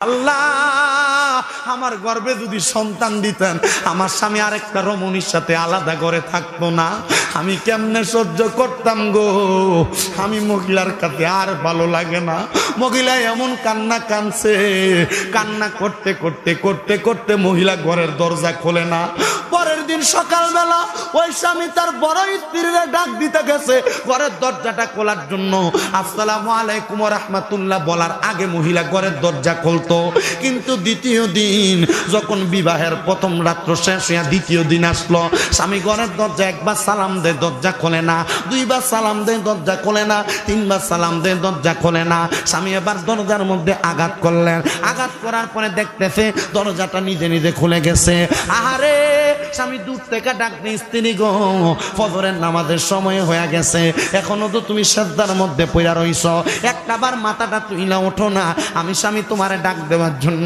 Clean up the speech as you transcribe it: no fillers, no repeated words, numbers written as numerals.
আল্লাহ আমার গর্ভে যদি সন্তান দিতেন, আমার স্বামী আরেকটা রমণীর সাথে আলাদা ঘরে থাকতো না, আমি কেমনে সহ্য করতাম গো। আমি মহিলার কাছে আর ভালো লাগে না। মহিলা এমন কান্না কানছে, কান্না করতে করতে করতে করতে মহিলা ঘরের দরজা খোলে না। পরের দিন সকালবেলা ওই স্বামী তার বড় স্ত্রীরে ডাক দিতে গেছে ঘরের দরজাটা খোলার জন্য। আসসালামু আলাইকুম ওয়া রাহমাতুল্লাহ বলার আগে মহিলা ঘরের দরজা খুলতো। কিন্তু দ্বিতীয় দিন যখন বিবাহের প্রথম রাত্র শেষ হইয়া দ্বিতীয় দিন আসলো, স্বামী ঘরের দরজা একবার সালাম দেয়, দরজা খোলে না। দুইবার সালাম দেয়, দরজা খোলে না। তিনবার সালাম দেয়, দরজা খোলে না। স্বামী এবার দরজার মধ্যে আঘাত করলেন। আঘাত করার পরে দেখতেছে দরজাটা নিজে নিজে খুলে গেছে। আহারে, স্বামী দূর থেকে ডাকতে, স্ত্রী গো ফজরের নামাজের সময় হয়ে গেছে, এখনো তো তুমি সেজদার মধ্যে পড়া রইছো, একটাবার মাথাটা তুইলা ওঠো না, আমি স্বামী তোমারে ডাক দেওয়ার জন্য